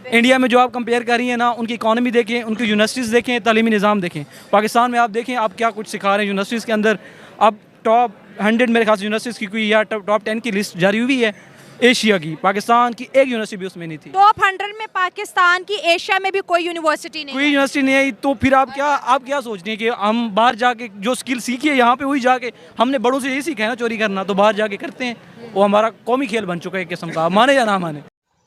India में जो आप कंपेयर कर रही हैं ना, उनकी इकॉनमी देखें, उनकी यूनिवर्सिटीज़ देखें, तालीमी निज़ाम देखें। पाकिस्तान में आप देखें आप क्या कुछ सिखा रहे हैं यूनिवर्सिटीज़ के अंदर। अब टॉप 100 मेरे ख्याल से यूनिवर्सिटीज़ की कोई या टॉप 10 की लिस्ट जारी हुई है एशिया की, पाकिस्तान की एक यूनिवर्सिटी भी उसमें नहीं थी। टॉप 100 में पाकिस्तान की, एशिया में भी कोई यूनिवर्सिटी नहीं कोई है। यूनिवर्सिटी नहीं आई, तो फिर आप क्या सोच रही हैं कि हम बाहर जाके जो स्किल सीखी है यहाँ पे वही जाके हमने बड़ों से यही सीखा है ना, चोरी करना, तो बाहर जाके करते हैं। वो हमारा कौमी खेल बन चुका है एक किस्म का, माने या ना माने।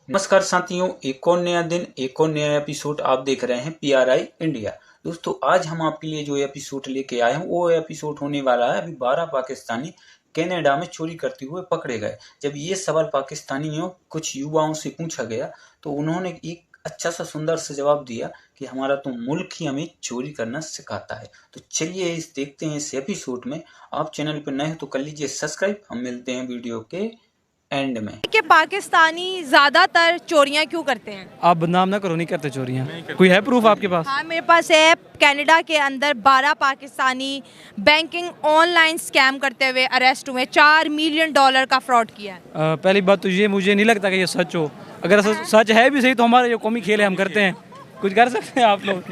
नमस्कार साथियों, एक और नया दिन, एक और नया एपिसोड आप देख रहे हैं PRI इंडिया। दोस्तों आज हम आपके लिए जो एपिसोड लेके आए हैं वो एपिसोड होने वाला है अभी 12 पाकिस्तानी कनाडा में चोरी करते हुए पकड़े गए। जब ये सवाल पाकिस्तानियों कुछ युवाओं से पूछा गया तो उन्होंने एक अच्छा सा सुंदर सा जवाब दिया कि हमारा तो मुल्क ही हमें चोरी करना सिखाता है। तो चलिए इस देखते हैं इस एपिसोड में। आप चैनल पर नए हो तो कर लीजिए सब्सक्राइब। हम मिलते हैं वीडियो के एंड में। कि पाकिस्तानी ज्यादातर चोरियां क्यों करते हैं? आप बदनाम ना करो, नहीं करते चोरियाँ। कोई है प्रूफ आपके पास? हाँ मेरे पास है। कनाडा के अंदर 12 पाकिस्तानी बैंकिंग ऑनलाइन स्कैम करते हुए अरेस्ट हुए, $4 मिलियन का फ्रॉड किया है। पहली बात तो ये मुझे नहीं लगता कि ये सच हो। अगर सच है भी सही तो हमारा जो कौमी खेल है हम करते हैं, कुछ कर सकते हैं आप लोग।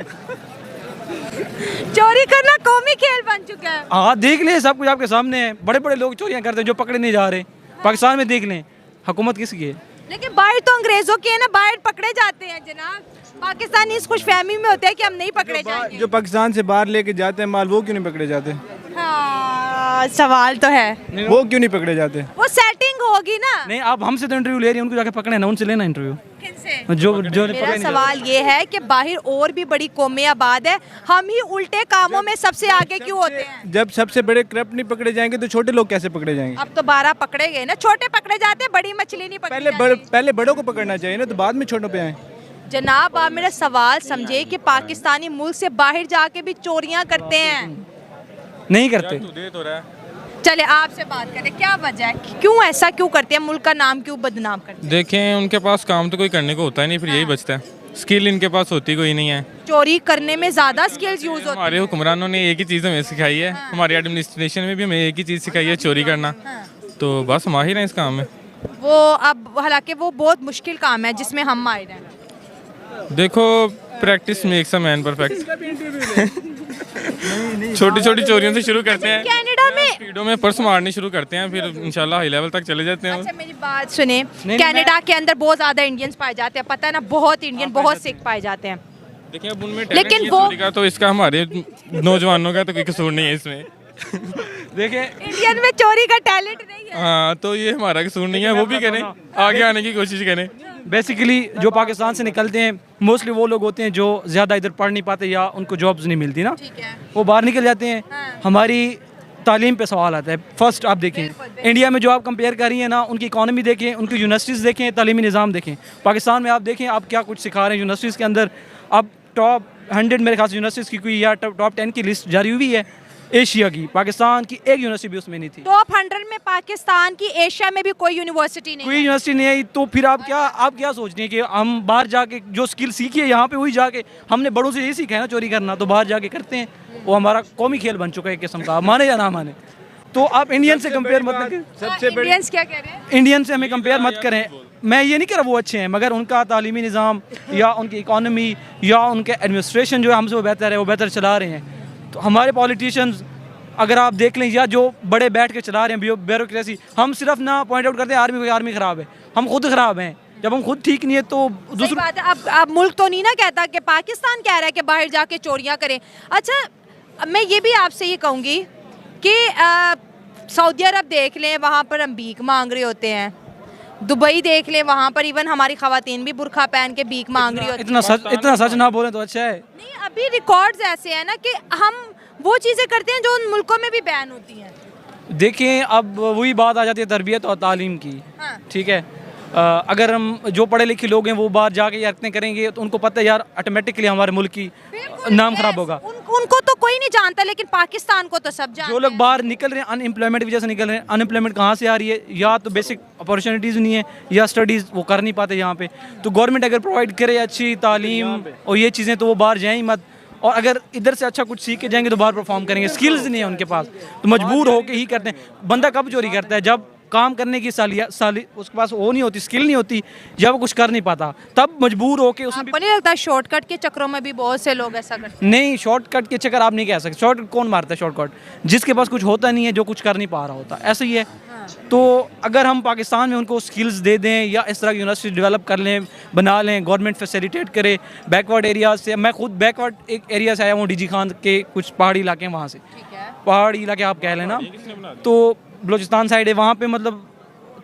चोरी करना कौमी खेल बन चुका है। हाँ देख लें, सब कुछ आपके सामने है। बड़े बड़े लोग चोरियाँ करते हैं जो पकड़े नहीं जा रहे। पाकिस्तान में देख लें, हुकूमत किसकी है? लेकिन बाहर तो अंग्रेजों की है ना, बाहर पकड़े जाते हैं जनाब। पाकिस्तानी इस खुशफहमी में होते हैं कि हम नहीं पकड़े जाएंगे। जो पाकिस्तान से बाहर लेके जाते हैं माल, वो क्यों नहीं पकड़े जाते? हाँ सवाल तो है, वो क्यों नहीं पकड़े जाते? वो सेटिंग होगी ना। नहीं, आप हमसे तो इंटरव्यू ले रही हैं, उनको जाके पकड़े ना, उनसे लेना इंटरव्यू। किनसे? जो मेरा सवाल ये है कि बाहर और भी बड़ी कौमें आबाद है, हम ही उल्टे कामों में सबसे आगे क्यों होते हैं? जब सबसे बड़े करप्ट नहीं पकड़े जाएंगे तो छोटे लोग कैसे पकड़े जाएंगे? अब तो 12 पकड़े गए ना, छोटे पकड़े जाते हैं, बड़ी मछली नहीं पकड़ी जाती। पहले बड़ों को पकड़ना चाहिए ना, तो बाद में छोटों पे आए। जनाब आप मेरा सवाल समझे कि पाकिस्तानी मुल्क से बाहर जाके भी चोरियां करते हैं। नहीं करते। चले आपसे बात करें, क्या वजह है, क्यों ऐसा क्यों करते हैं, मुल्क का नाम क्यों बदनाम करते हैं? देखें उनके पास काम तो कोई करने को होता ही नहीं, फिर यही बचता है। स्किल इनके पास होती कोई नहीं है। चोरी करने में ज्यादा स्किल्स यूज होती हमारे हुक्मरानों ने एक ही चीज़ हमें सिखाई है, हमारी एडमिनिस्ट्रेशन में भी हमें एक ही चीज़ सिखाई है, चोरी करना। तो बस माहिर हैं इस काम में। वो अब हालांकि वो बहुत मुश्किल काम है जिसमें हम माहिर हैं। देखो practice makes a man perfect. छोटी छोटी चोरियों से शुरू करते हैं, कनाडा में स्पीडों में पर्स मारने शुरू करते हैं, फिर इंशाल्लाह हाई लेवल तक चले जाते हैं। अच्छा मेरी बात सुने, कनाडा के अंदर बहुत ज्यादा इंडियंस पाए जाते हैं, पता है ना, बहुत इंडियन, बहुत सिख पाए जाते हैं। देखिए अब उनमें लेकिन लेकिन वो- चोरी का तो इसका हमारे नौजवानों का तो कोई कसूर नहीं है इसमें। देखें, इंडियन में चोरी का टैलेंट नहीं है। हाँ तो ये हमारा कसूर नहीं है, वो भी करें, आगे आने की कोशिश करें। बेसिकली जो पाकिस्तान से निकलते हैं मोस्टली वो लोग होते हैं जो ज़्यादा इधर पढ़ नहीं पाते या उनको जॉब्स नहीं मिलती ना, ठीक है। वो बाहर निकल जाते हैं। हमारी तालीम पे सवाल आता है। फर्स्ट आप देखें, इंडिया में जो आप कंपेयर कर रही हैं ना, उनकी इकॉनमी देखें, उनकी यूनिवर्सिटीज़ देखें, तालीमी निज़ाम देखें। पाकिस्तान में आप देखें आप क्या कुछ सिखा रहे हैं यूनिवर्सिटीज़ के अंदर। अब टॉप 100 मेरे ख्याल से यूनिवर्सिटीज़ की कोई या टॉप 10 की लिस्ट जारी हुई है एशिया की, पाकिस्तान की एक यूनिवर्सिटी भी उसमें नहीं थी। टॉप 100 में पाकिस्तान की, एशिया में भी कोई यूनिवर्सिटी नहीं कोई है। यूनिवर्सिटी नहीं आई, तो फिर आप क्या सोच रही हैं कि हम बाहर जाके जो स्किल सीखी है यहाँ पे वही जाके हमने बड़ों से यही सीखा है ना, चोरी करना, तो बाहर जाके करते हैं। वो हमारा कौमी खेल बन चुका है एक किस्म का, माने या ना माने। तो आप इंडियन से कंपेयर मत करें, सबसे इंडियंस क्या कह रहे हैं? इंडियन से हमें कंपेयर मत करें। मैं ये नहीं कह रहा वो अच्छे हैं, मगर उनका तालीमी निज़ाम या उनकी इकॉनमी या उनके एडमिनिस्ट्रेशन जो है हमसे वो बेहतर है, वो बेहतर चला रहे हैं। तो हमारे पॉलिटिशियंस अगर आप देख लें या जो बड़े बैठ के चला रहे हैं ब्यूरोक्रेसी, हम सिर्फ ना पॉइंट आउट करते हैं आर्मी ख़राब है, हम खुद ख़राब हैं। जब हम खुद ठीक नहीं है तो सही दूसरों बात है। अब मुल्क तो नहीं ना कहता कि पाकिस्तान कह रहा है कि बाहर जाके चोरियां करें। अच्छा अब मैं ये भी आपसे ये कहूँगी कि सऊदी अरब देख लें, वहाँ पर हम भीख मांग रहे होते हैं। दुबई देख लें, वहाँ पर इवन हमारी खवातीन भी बुरखा पहन के भीख मांग रही होती हैं। इतना सच ना बोलें तो अच्छा है। नहीं अभी रिकॉर्ड्स ऐसे हैं ना कि हम वो चीज़ें करते हैं जो उन मुल्कों में भी बैन होती हैं। देखें अब वही बात आ जाती है तरबियत और तालीम की। हाँ। ठीक है, अगर हम जो पढ़े लिखे लोग हैं वो बाहर जाके ये हरकतें करेंगे तो उनको पता है यार ऑटोमेटिकली हमारे मुल्क की नाम खराब होगा। उनको तो कोई नहीं जानता, लेकिन पाकिस्तान को तो सब जानते जो लोग बाहर निकल रहे हैं अनएम्प्लॉयमेंट की वजह से निकल रहे हैं। अनएम्प्लॉयमेंट कहाँ से आ रही है? या तो बेसिक अपॉर्चुनिटीज़ नहीं है या स्टडीज़ वो कर नहीं पाते यहाँ पे। तो गवर्नमेंट अगर प्रोवाइड करे अच्छी तालीम और ये चीज़ें तो वो बाहर जाएँ ही मत। और अगर इधर से अच्छा कुछ सीख के जाएंगे तो बाहर परफॉर्म करेंगे। स्किल्स नहीं है उनके पास तो मजबूर होके ही करते हैं। बंदा कब चोरी करता है? जब काम करने की उसके पास वो नहीं होती, स्किल नहीं होती, या वो कुछ कर नहीं पाता, तब मजबूर होके उसने आपको नहीं लगता शॉर्टकट के चक्करों में भी बहुत से लोग ऐसा करते नहीं, शॉर्टकट के चक्कर आप नहीं कह सकते। शॉर्टकट कौन मारता है? शॉर्टकट जिसके पास कुछ होता नहीं है, जो कुछ कर नहीं पा रहा होता, ऐसा ही है। तो अगर हम पाकिस्तान में उनको स्किल्स दे दें या इस तरह की यूनिवर्सिटी डेवलप कर लें, बना लें, गवर्नमेंट फैसिलिटेट करे बैकवर्ड एरियाज से। मैं खुद बैकवर्ड एक एरिया से आया हूँ, डीजी खान के कुछ पहाड़ी इलाके हैं, वहाँ से पहाड़ी इलाके आप कह लेना, तो बलूचिस्तान साइड है, वहाँ पे मतलब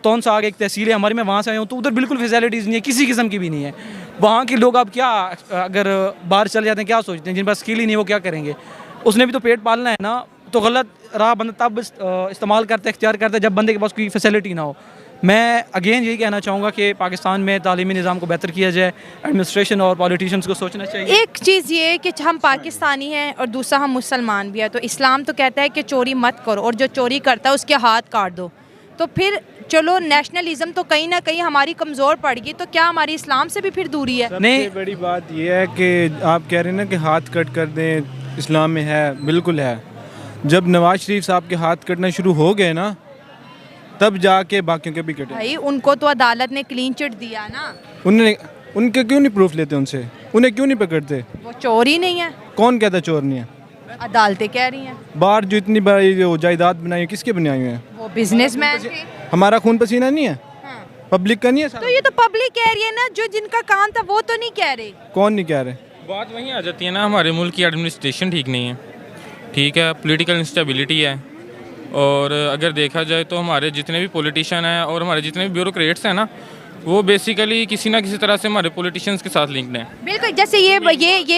तौनसा आगे एक तहसील है हमारी, मैं वहाँ से आया हूँ, तो उधर बिल्कुल फैसिलिटीज़ नहीं है, किसी किस्म की भी नहीं है। वहाँ के लोग अब क्या, अगर बाहर चले जाते हैं, क्या सोचते हैं? जिन पास स्किल ही नहीं, वो क्या करेंगे? उसने भी तो पेट पालना है ना। तो गलत राह बंदा तब इस्तेमाल करता है, इख्तियार करता है, जब बंदे के पास कोई फैसिलिटी ना हो। मैं अगेन यही कहना चाहूँगा कि पाकिस्तान में तालीमी निज़ाम को बेहतर किया जाए, एडमिनिस्ट्रेशन और पॉलिटिशियंस को सोचना चाहिए। एक चीज़ ये है कि हम पाकिस्तानी हैं और दूसरा हम मुसलमान भी हैं, तो इस्लाम तो कहता है कि चोरी मत करो, और जो चोरी करता है उसके हाथ काट दो। तो फिर चलो नेशनलिज्म तो कहीं ना कहीं हमारी कमज़ोर पड़ गई, तो क्या हमारी इस्लाम से भी फिर दूरी है? सबसे बड़ी बात यह है कि आप कह रहे हैं ना कि हाथ कट कर दें, इस्लाम में है, बिल्कुल है। जब नवाज शरीफ साहब के हाथ कटना शुरू हो गए ना, तब जाके बाकियों के भी कटे। भाई उनको तो अदालत ने क्लीन चिट दिया ना, उनके क्यों नहीं प्रूफ लेते उनसे? उन्हें क्यों नहीं पकड़ते? वो चोर ही नहीं है। कौन कहता चोर नहीं है? अदालतें कह रही हैं। बाहर जो इतनी बड़ी जो जायदाद बनाई है, किसके बनाई हुई है? वो बिजनेसमैन थे। हमारा खून पसीना नहीं है? पब्लिक का नहीं है तो ये तो पब्लिक कह रही है ना, जो जिनका काम था वो तो नहीं कह रहे। कौन नहीं कह रहे? बात वहीं आ जाती है ना, हमारे मुल्क की एडमिनिस्ट्रेशन ठीक नहीं है, ठीक है, पॉलिटिकल इंस्टेबिलिटी है। और अगर देखा जाए तो हमारे जितने भी पॉलिटिशियन हैं और हमारे जितने भी ब्यूरोक्रेट्स हैं ना, वो बेसिकली किसी ना किसी तरह से हमारे पॉलिटिशियंस के साथ लिंक्ड हैं। बिल्कुल, जैसे ये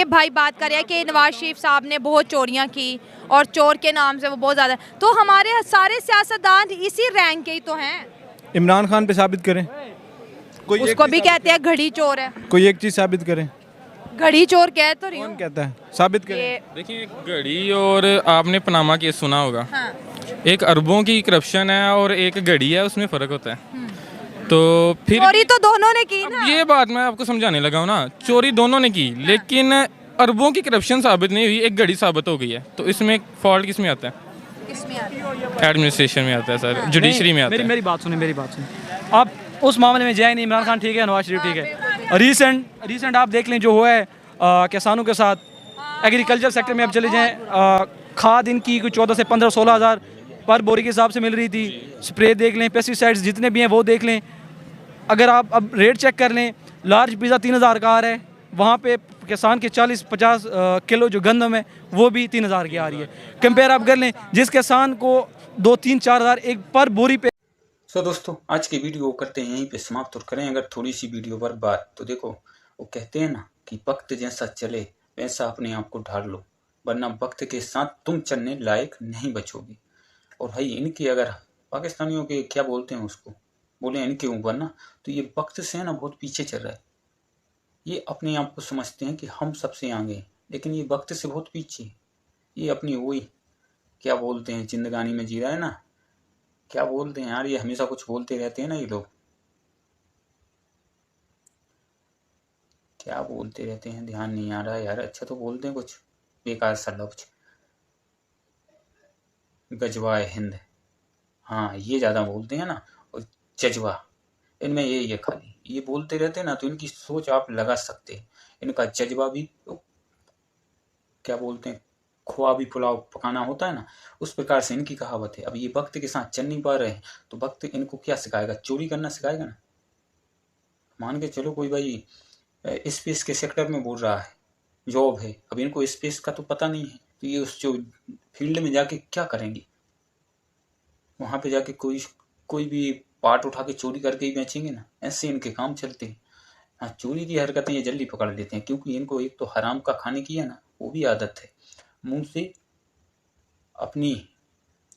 भाई बात कर रहा है कि नवाज शरीफ साहब ने बहुत चोरियां की और चोर के नाम से वो बहुत ज़्यादा, तो हमारे सारे सियासतदान इसी रैंक के ही तो हैं। इमरान खान पे साबित करें, कोई उसको भी कहते हैं घड़ी चोर है। कोई एक चीज़ साबित करें। घड़ी चोर कह तो रही कौन हूँ। कहता है? साबित करें। देखिए, घड़ी और आपने पनामा केस सुना होगा, हाँ। एक अरबों की करप्शन है और एक घड़ी है, उसमें फ़र्क होता है। तो फिर चोरी तो दोनों ने की ना। ये बात मैं आपको समझाने लगा हूँ ना, चोरी दोनों ने की, लेकिन अरबों की करप्शन साबित नहीं हुई, एक घड़ी साबित हो गई है। तो इसमें फॉल्ट किस में आता है? किसमें आता है? एडमिनिस्ट्रेशन में आता है सर, जुडिशरी में आता है। मेरी बात सुनिए। आप उस मामले में जाए नहीं, इमरान खान ठीक है, नवाज शरीफ ठीक है। रिसेंट आप देख लें जो हुआ है किसानों के साथ, एग्रीकल्चर सेक्टर में आप चले जाएँ, खाद इनकी कुछ 14 से 15-16 हज़ार पर बोरी के हिसाब से मिल रही थी। स्प्रे देख लें, पेस्टिसाइड्स जितने भी हैं वो देख लें। अगर आप अब रेट चेक कर लें, लार्ज पिज़्ज़ा 3000 का आ रहा है, वहाँ पे किसान के 40-50 किलो जो गंदम है वो भी 3000 की आ रही है। कंपेयर आप कर लें, जिस किसान को 2-3-4 हज़ार एक पर बोरी पे। सो दोस्तों, आज की वीडियो करते हैं यहीं पे समाप्त। और करें अगर थोड़ी सी वीडियो पर बात, तो देखो वो कहते हैं ना कि वक्त जैसा चले वैसा अपने आप को ढाल लो, वरना वक्त के साथ तुम चलने लायक नहीं बचोगे। और भाई इनके, अगर पाकिस्तानियों के क्या बोलते हैं उसको, बोले इनके ऊपर ना, तो ये वक्त से ना बहुत पीछे चल रहा है। ये अपने आप को समझते हैं कि हम सबसे आगे, लेकिन ये वक्त से बहुत पीछे। ये अपनी वही क्या बोलते हैं, जिंदगानी में जी रहा है ना, क्या बोलते हैं यार, ये हमेशा कुछ बोलते रहते हैं ना ये लोग, क्या बोलते रहते हैं, ध्यान नहीं आ रहा यार। अच्छा तो बोलते हैं कुछ बेकार सा लफ्ज, गजवाए हिंद, हाँ ये ज़्यादा बोलते हैं ना, और जज्बा, इनमें यही है खाली, ये बोलते रहते हैं ना, तो इनकी सोच आप लगा सकते हैं। इनका जज्बा भी तो क्या बोलते हैं, खोआ भी पुलाव पकाना होता है ना, उस प्रकार से इनकी कहावत है। अब ये वक्त के साथ चल नहीं पा रहे हैं, तो वक्त इनको क्या सिखाएगा? चोरी करना सिखाएगा ना। मान के चलो कोई भाई स्पेस के सेक्टर में बोल रहा है, जॉब है, अब इनको स्पेस का तो पता नहीं है, तो ये उस जो फील्ड में जाके क्या करेंगे? वहाँ पे जाके कोई भी पार्ट उठा के चोरी करके ही बेचेंगे ना, ऐसे इनके काम चलते हैं। हाँ, चोरी की हरकतें ये जल्दी पकड़ लेते हैं, क्योंकि इनको एक तो हराम का खाने की है ना, वो भी आदत है। मुंह से अपनी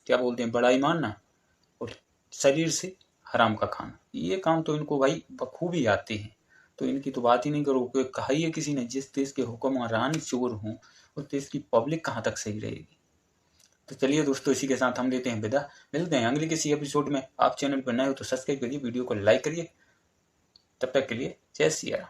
क्या बोलते हैं बड़ाई मारना, और शरीर से हराम का खाना, ये काम तो इनको भाई बखूबी आते हैं। तो इनकी तो बात ही नहीं करो। कहा ही है किसी ने, जिस देश के हुक्मरान चोर हों उस देश की पब्लिक कहाँ तक सही रहेगी। तो चलिए दोस्तों, इसी के साथ हम लेते हैं विदा। मिलते हैं अगले किसी एपिसोड में। आप चैनल पर नए हो तो सब्सक्राइब करिए, वीडियो को लाइक करिए। तब तक के लिए जय सिया राम।